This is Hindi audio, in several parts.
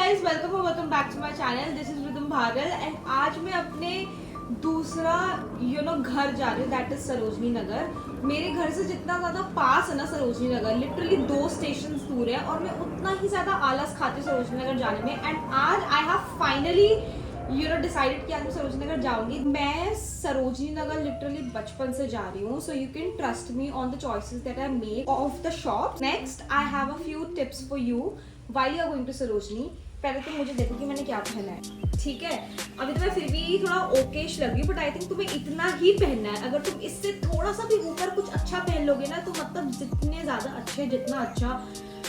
Guys, welcome back to my channel. This is Rhythm Bhagal and आज मैं अपने दूसरा घर जा रही हूँ, दैट इज सरोजनी नगर। मेरे घर से जितना ज़्यादा पास है ना सरोजनी नगर, लिटरली 2 स्टेशन दूर है और मैं उतना ही ज़्यादा आलस खाती हूँ सरोजनी नगर जाने में। एंड आज आई हैव फाइनली डिसाइडेड कि आज मैं सरोजनी नगर जाऊंगी। मैं सरोजनी नगर लिटरली बचपन से जा रही हूँ, so you can trust me on the choices that I make of the shop. Next I have a few tips for you while you are going to Sarojini. पहले तो मुझे देखो कि मैंने क्या पहना है, ठीक है। अभी तो मैं फिर भी थोड़ा ओकेश लगी, बट आई थिंक तुम्हें इतना ही पहनना है। अगर तुम इससे थोड़ा सा भी ऊपर कुछ अच्छा पहन लोगे ना, तो मतलब जितने ज्यादा अच्छे, जितना अच्छा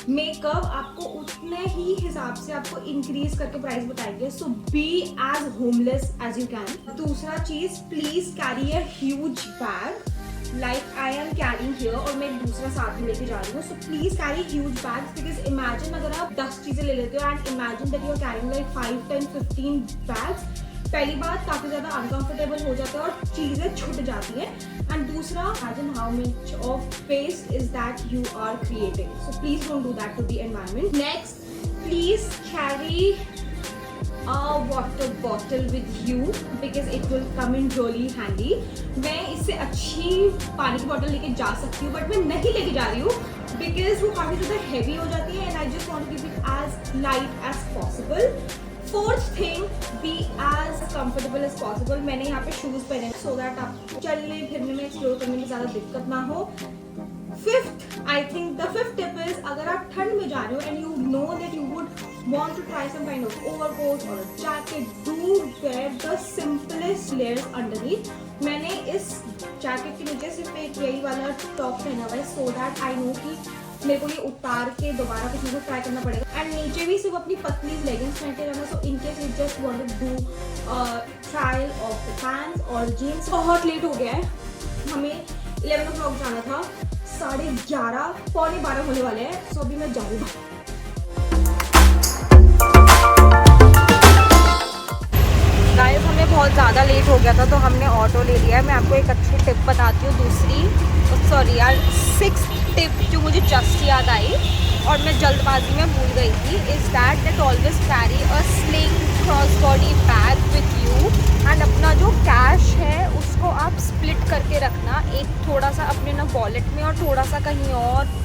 मेकअप, आपको उतने ही हिसाब से आपको इंक्रीज करके प्राइस बताएंगे। So be as homeless as you can. दूसरा चीज, please carry a huge bag like I am carrying here, और मैं दूसरा साथ में लेके जा रही हूँ। So please carry huge bags because imagine अगर आप 10 चीजें ले लेते हो and imagine that you are carrying like 5, 10, 15 bags, पहली बात काफी ज्यादा अनकंफर्टेबल हो जाता है और चीजें छूट जाती है। एंड दूसरा, imagine how much of waste is that you are creating. So please don't do that to the environment. Next, please carry a water bottle with you because it will come in really handy. मैं इससे अच्छी पानी की बोतल लेके जा सकती हूँ, बट मैं नहीं लेके जा रही हूँ बिकॉज वो काफ़ी ज़्यादा हैवी हो जाती है and I just want to keep it as light as possible. Fourth thing, be as comfortable as possible. मैंने यहाँ पे शूज़ पहने सो दैट आप चलने फिरने में, एक्सप्लोर करने में ज़्यादा दिक्कत ना हो। Fifth, I think the fifth tip is, अगर आप ठंड में जा रहे हो and you know that you would want to try some kind of overcoat or a jacket, do wear the simplest layers underneath. मैंने इस जैकेट के नीचे सिर्फ एक यही वाला टॉप पहना हुआ है सो दैट आई नो कि मेरे को ये उतार के दोबारा किसी को ट्राई करना पड़ेगा। एंड नीचे भी सिर्फ अपनी पतली लेगिंग्स पहन के रहना। So in case you just want to do trial of the pants और जीन्स। बहुत लेट हो गया है, हमें 11 o'clock जाना था, 11:30 पौने 12 होने वाले हैं। सो अभी मैं जा रही हूँ। गाइस, हमें बहुत ज़्यादा लेट हो गया था तो हमने ऑटो ले लिया है। मैं आपको एक अच्छी टिप बताती हूँ, दूसरी सॉरी यार 6th टिप जो मुझे जस्ट याद आई और मैं जल्दबाजी में भूल गई थी, is that always carry a sling cross body bag with you. And अपना जो कैश है उसको आप स्प्लिट करके रखना, एक थोड़ा सा अपने ना वॉलेट में और थोड़ा सा कहीं और,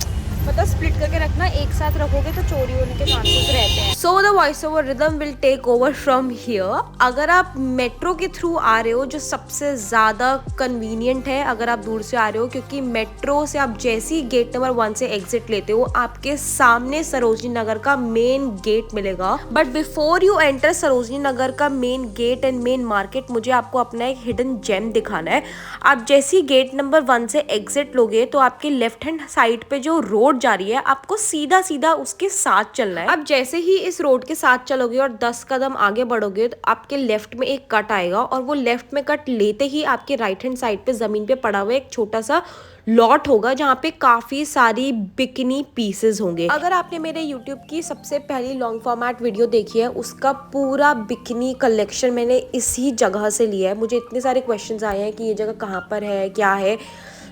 मतलब स्प्लिट करके रखना। एक साथ रखोगे तो चोरी होने के चांसेस रहते हैं। So the voice over Rhythm will take over from here. अगर आप मेट्रो के थ्रू आ रहे हो, जो सबसे ज़्यादा कन्वीनियंट है अगर आप दूर से आ रहे हो, क्योंकि मेट्रो से आप जैसे ही गेट नंबर 1 से एग्जिट लेते हो, आपके सामने सरोजनी नगर का मेन गेट मिलेगा। But before you enter Sarojini Nagar का main gate and main market, मुझे आपको अपना एक हिडन जेम दिखाना है। आप जैसे ही गेट नंबर 1 से एग्जिट लोगे तो आपके लेफ्ट हैंड साइड पे जो रोड जा रही है, आपको सीधा सीधा उसके साथ चलना है। अब जैसे ही इस रोड के साथ चलोगे और 10 कदम आगे बढ़ोगे तो आपके लेफ्ट में एक कट आएगा और वो लेफ्ट में कट लेते ही आपके राइट हैंड साइड पे जमीन पे पड़ा हुआ एक छोटा सा लॉट होगा जहाँ पे काफी सारी बिकनी पीसेस होंगे। अगर आपने मेरे YouTube की सबसे पहली लॉन्ग फॉर्मेट वीडियो देखी है, उसका पूरा बिकनी कलेक्शन मैंने इसी जगह से लिया है। मुझे इतने सारे क्वेश्चंस आए हैं कि ये जगह कहाँ पर है, क्या है।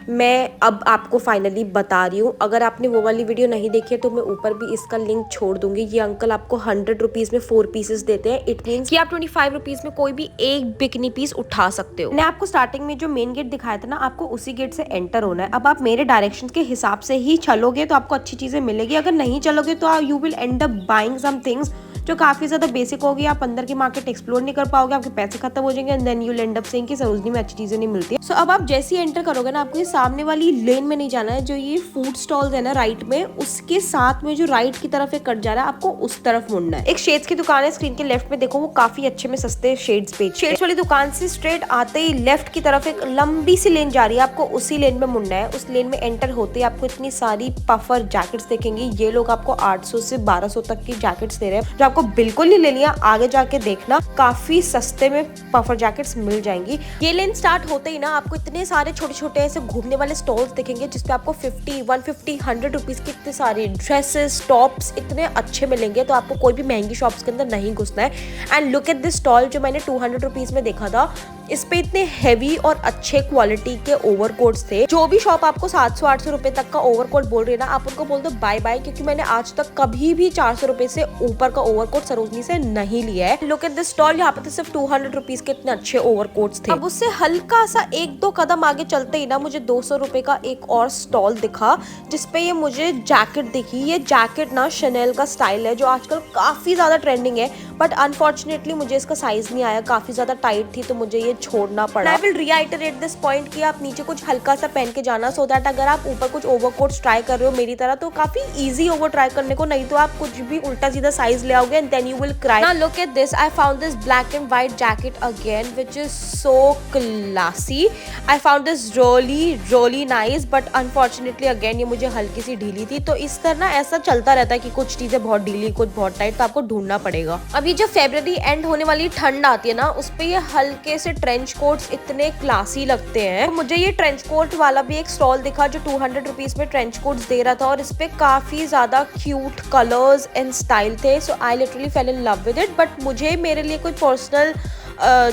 मैं अब आपको फाइनली बता रही हूँ। अगर आपने वो वाली वीडियो नहीं देखी है तो मैं ऊपर भी इसका लिंक छोड़ दूंगी। ये अंकल आपको 100 रुपीज़ में 4 पीसेस देते हैं। इट मीन्स कि आप 25 रुपीज़ में कोई भी एक बिकनी पीस उठा सकते हो। मैंने आपको स्टार्टिंग में जो मेन गेट दिखाया था ना, आपको उसी गेट से एंटर होना है। अब आप मेरे डायरेक्शन के हिसाब से ही चलोगे तो आपको अच्छी चीज़ें मिलेगी। अगर नहीं चलोगे तो you will end up buying some things जो काफ़ी ज़्यादा बेसिक होगी। आप अंदर की मार्केट एक्सप्लोर नहीं कर पाओगे, आपके पैसे खत्म हो जाएंगे and then you will end up saying कि सरोजनी में अच्छी चीज़ें नहीं मिलती। सो अब आप जैसे ही एंटर करोगे ना, आपको ये सामने वाली लेन में नहीं जाना है। जो ये फूड स्टॉल्स है ना राइट में, उसके साथ में जो राइट की तरफ एक कट जा रहा है, आपको उस तरफ मुड़ना है। एक शेड्स की दुकान है, स्क्रीन के लेफ्ट में देखो, वो काफी अच्छे में सस्ते शेड्स बेच। शेड्स वाली दुकान से स्ट्रेट आते ही लेफ्ट की तरफ एक लंबी सी लेन जा रही है, आपको उसी लेन में मुड़ना है। उस लेन में एंटर होते ही आपको इतनी सारी पफर जैकेट्स देखेंगे। ये लोग आपको 800 से 1200 तक की जैकेट्स दे रहे हैं, जो आपको बिल्कुल नहीं लेनी है। आगे जाके देखना, काफी सस्ते में पफर जैकेट्स मिल जाएंगी। ये लेन स्टार्ट होते ही ना आपको इतने सारे छोटे छोटे ऐसे घूमने वाले स्टॉल्स दिखेंगे, जिसपे आपको 50, 150, 100 रुपीज की इतने सारी ड्रेसेस, टॉप्स इतने अच्छे मिलेंगे। तो आपको कोई भी महंगी शॉप्स के अंदर नहीं घुसना है। And look at this stall जो मैंने 200 रुपीज में देखा था, इस पे इतने हैवी और अच्छे क्वालिटी के ओवरकोट्स थे। जो भी शॉप आपको 700-800 रुपए तक का ओवरकोट बोल रही है ना, आप उनको बोल दो बाय बाय, क्योंकि मैंने आज तक कभी भी 400 रुपए से ऊपर का ओवरकोट सरोजनी से नहीं लिया है। लुक एट दिस स्टॉल, यहाँ पे तो सिर्फ 200 रुपीज के इतने अच्छे ओवरकोट्स थे। अब उससे हल्का सा 1-2 कदम आगे चलते ही ना मुझे 200 रुपए का एक और स्टॉल दिखा, जिसपे ये मुझे जैकेट दिखी। ये जैकेट ना शनेल का स्टाइल है जो आजकल काफी ज्यादा ट्रेंडिंग है, बट अनफॉर्चुनेटली मुझे इसका साइज नहीं आया, काफी ज्यादा टाइट थी तो मुझे ये छोड़ना पड़ा। I will reiterate this point कि आप नीचे कुछ हल्का सा पहन के जाना, सो दैट अगर आप ऊपर कुछ ओवरकोट्स ट्राई कर रहे हो मेरी तरह तो काफी इजी होगा ट्राई करने को, नहीं तो आप कुछ भी उल्टा सीधा साइज ले आओगे and then you will cry. Now look at this, I found this black and white jacket again which is so classy. I found this really nice, but unfortunately again ये मुझे हल्की सी ढीली थी। तो इस तरह ना ऐसा चलता रहता है कि कुछ चीजें बहुत ढीली कुछ बहुत टाइट, तो आपको ढूंढना पड़ेगा। अभी जब फरवरी एंड होने वाली ठंड आती है ना, उस पे ये हल्के से ट्रेंच कोट्स इतने क्लासी लगते हैं। तो मुझे ये ट्रेंच कोट वाला भी एक स्टॉल दिखा जो 200 रुपीज में ट्रेंच कोट्स दे रहा था, और इस पे काफी ज्यादा क्यूट कलर्स एंड स्टाइल थे। So I literally fell in love with it, but मुझे मेरे लिए कोई पर्सनल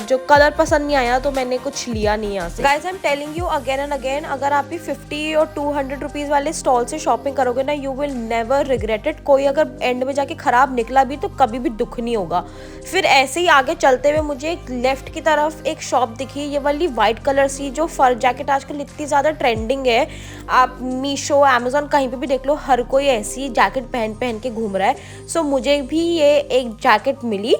जो कलर पसंद नहीं आया तो मैंने कुछ लिया नहीं यहाँ से। Guys I am telling you again and again, अगर आप भी 50 और 200 रुपीज वाले स्टॉल से शॉपिंग करोगे ना, you will never regret it. कोई अगर एंड में जाके खराब निकला भी तो कभी भी दुख नहीं होगा। फिर ऐसे ही आगे चलते हुए मुझे एक लेफ्ट की तरफ एक शॉप दिखी, ये वाली व्हाइट कलर सी जो फर जैकेट आजकल इतनी ज्यादा ट्रेंडिंग है। आप मीशो अमेजोन कहीं पे भी देख लो, हर कोई ऐसी जैकेट पहन के घूम रहा है। सो मुझे भी ये एक जैकेट मिली,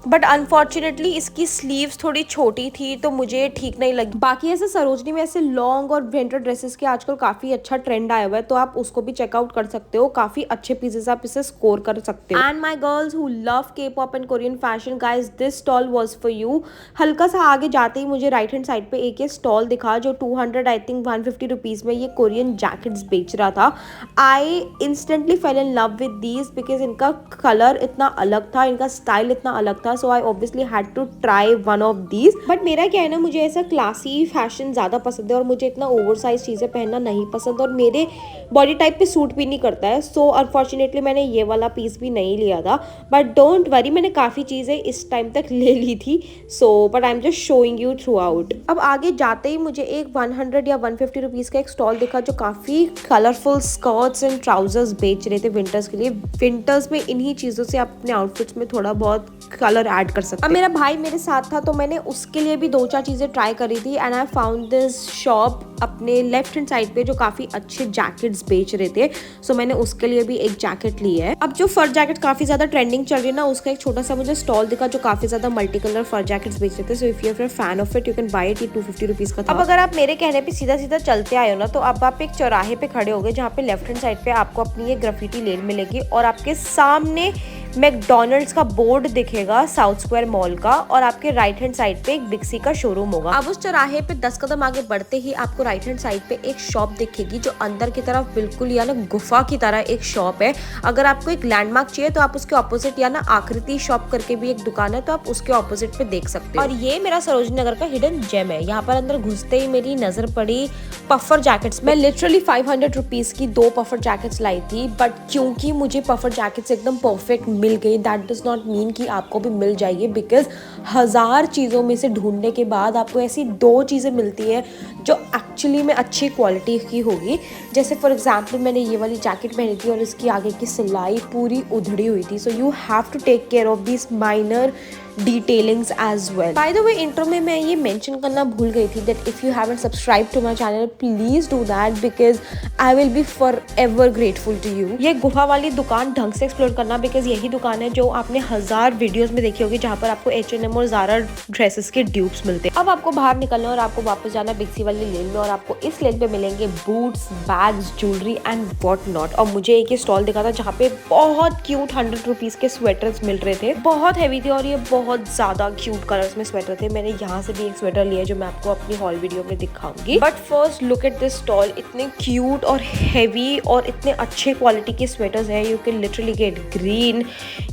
बट अनफॉर्चुनेटली इसकी स्लीव्स थोड़ी छोटी थी तो मुझे ठीक नहीं लगी। बाकी ऐसे सरोजनी में ऐसे लॉन्ग और विंटर ड्रेसेस के आजकल काफी अच्छा ट्रेंड आया हुआ है, तो आप उसको भी चेकआउट कर सकते हो। काफी अच्छे पीसेस आप इसे स्कोर कर सकते हो। And my girls who love K pop and Korean fashion, guys this stall was for you. हल्का सा आगे जाते ही मुझे राइट हैंड साइड पे एक ये स्टॉल दिखा जो 200 आई थिंक 150 रुपीज में ये कोरियन जैकेट्स बेच रहा था। I instantly fell in love with these because इनका कलर इतना अलग था, इनका स्टाइल इतना अलग था। So I obviously had to try one of these. But मेरा क्या है ना, मुझे ऐसा क्लासी फैशन ज्यादा पसंद है और मुझे इतना ओवरसाइज चीजें पहनना नहीं पसंद, और मेरे बॉडी टाइप पे सूट भी नहीं करता है। सो अनफॉर्चुनेटली मैंने ये वाला पीस भी नहीं लिया था, बट डोंट वरी, मैंने काफी चीजें इस टाइम तक ले ली थी। So but I am just showing you through out. अब आगे जाते ही मुझे एक 100 या 150 रुपीज का एक स्टॉल दिखा जो काफी कलरफुल स्कर्ट्स एंड ट्राउजर्स बेच रहे थे विंटर्स के लिए। विंटर्स में इन्हीं चीजों से आप अपने आउटफिट्स में थोड़ा बहुत कलर ऐड कर सकते हैं। अब मेरा भाई मेरे साथ था तो मैंने उसके लिए भी 2-4 चीजें ट्राई करी थी, and I found this shop अपने लेफ्ट हैंड साइड पे जो काफी अच्छे जैकेट्स बेच रहे थे। सो मैंने उसके लिए भी एक जैकेट ली है। अब जो फर जैकेट काफी ज्यादा ट्रेंडिंग चल रही है ना, उसका एक छोटा सा मुझे स्टॉल दिखा जो काफी ज्यादा मल्टी कलर फर जैकेट्स बेच रहे थे। So if you are fan of it you can buy it. ये 250 रुपीज का था। अब अगर आप मेरे कहने पे सीधा सीधा चलते आए हो ना, तो अब आप एक चौराहे पे खड़े हो गए जहाँ पे लेफ्ट हैंड साइड पे आपको अपनी ये ग्राफिटी लेन मिलेगी, और आपके सामने मैकडॉनल्ड्स का बोर्ड दिखेगा साउथ स्क्वायर मॉल का, और आपके राइट हैंड साइड पे एक बिक्सी का शोरूम होगा। अब उस चौराहे पे 10 कदम आगे बढ़ते ही आपको राइट हैंड साइड पे एक शॉप दिखेगी जो अंदर की तरफ बिल्कुल या ना गुफा की तरह एक शॉप है। अगर आपको एक लैंडमार्क चाहिए तो आप उसके ऑपोजिट या ना आकृति शॉप करके भी एक दुकान है, तो आप उसके ऑपोजिट पे देख सकते हो। और ये मेरा सरोजनी नगर का हिडन जेम है। यहाँ पर अंदर घुसते ही मेरी नजर पड़ी पफर जैकेट्स। मैं लिटरली 500 रुपीज की 2 पफर जैकेट्स लाई थी, बट क्योंकि मुझे पफर जैकेट्स एकदम परफेक्ट मिल गई, दैट डज नॉट मीन कि आपको भी मिल जाएगी, बिकॉज 1000 चीज़ों में से ढूंढने के बाद आपको ऐसी 2 चीज़ें मिलती है जो एक्चुअली में अच्छी क्वालिटी की होगी। जैसे फॉर एग्जाम्पल मैंने ये वाली जैकेट पहनी थी और इसकी आगे की सिलाई पूरी उधड़ी हुई थी। So you have to take care of this minor detailings as well. By the way intro में मैं ये मेंशन करना भूल गई थी that if you haven't subscribe to my channel please do that, because I will be for ever grateful to you. ये गुफा वाली दुकान ढंग से एक्सप्लोर करना, बिकॉज यही दुकान है जो आपने 1000 वीडियोस में देखी होगी जहाँ पर आपको H&M और Zara ड्रेसेस के ड्यूप्स मिलते हैं। अब आपको बाहर निकलना और आपको वापस जाना बिक्सी वाली लेन में, और आपको इस लेन पे मिलेंगे boots, bags, jewellery and what not. और मुझे एक ये स्टॉल दिखा था जहाँ पे बहुत क्यूट 100 रुपीज के स्वेटर्स मिल रहे थे, बहुत हैवी थे और ये बहुत ज्यादा क्यूट कलर्स में स्वेटर थे। मैंने यहाँ से भी एक स्वेटर लिया जो मैं आपको अपनी हॉल वीडियो में दिखाऊंगी। But first look at this stall. इतने क्यूट और हैवी और इतने अच्छे क्वालिटी के स्वेटर्स हैं। You can literally get green,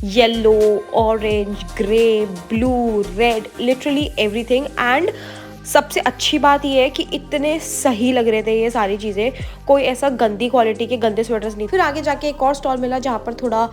yellow, orange, grey, blue, red, literally everything. And सबसे अच्छी बात ये है कि इतने सही लग रहे थे ये सारी चीज़ें, कोई ऐसा गंदी क्वालिटी के गंदे स्वेटर्स नहीं। फिर आगे जाके एक और स्टॉल मिला जहाँ पर थोड़ा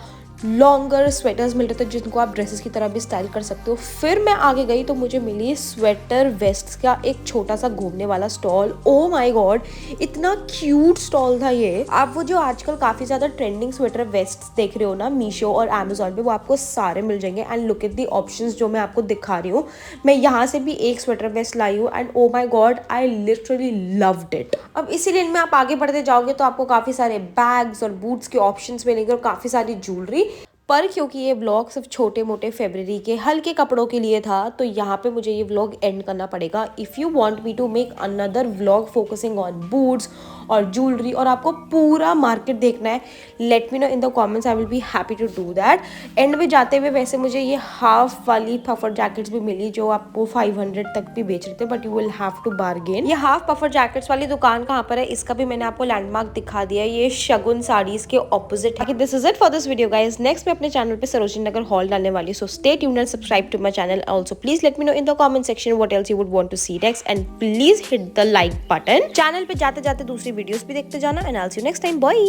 लॉन्गर स्वेटर्स मिल रहे थे जिनको आप ड्रेसेस की तरह भी स्टाइल कर सकते हो। फिर मैं आगे गई तो मुझे मिली स्वेटर वेस्ट का एक छोटा सा घूमने वाला स्टॉल। ओ माय गॉड, इतना क्यूट स्टॉल था ये। आप वो जो आजकल काफी ज्यादा ट्रेंडिंग स्वेटर वेस्ट देख रहे हो ना मीशो और अमेजोन पे, वो आपको सारे मिल जाएंगे। And look at the options जो मैं आपको दिखा रही हूँ। मैं यहाँ से भी एक स्वेटर वेस्ट लाई हूँ and oh my God, I literally loved it. अब इसी लेन में आप आगे बढ़ते जाओगे तो आपको काफी सारे बैग्स और बूट्स के ऑप्शंस मिलेंगे और काफी सारी ज्वेलरी। पर क्योंकि ये व्लॉग सिर्फ छोटे मोटे फेब्रुअरी के हल्के कपड़ों के लिए था, तो यहाँ पे मुझे ये व्लॉग एंड करना पड़ेगा। If you want me to make another vlog focusing on boots और ज्वेलरी और आपको पूरा मार्केट देखना है, let me know in the comments, I will be happy to do that. End में जाते हुए वैसे मुझे ये हाफ वाली पफर जैकेट्स भी मिली जो आपको 500 तक भी बेच रहे थे, but you will have to bargain. ये हाफ पफर जैकेट्स वाली दुकान कहाँ पर है इसका भी मैंने आपको लैंडमार्क दिखा दिया है, ये शगुन साड़ीज के ऑपोजिट है। This is it for this video guys. Next मैं अपने चैनल पे सरोजिनी नगर हॉल डालने वाली, so stay tuned and subscribe to my channel. Also please let me know in the comment section what else you would want to see next and please hit the like button. Channel पे जाते जाते दूसरी वीडियोस भी देखते जाना and I will see you next time. Bye.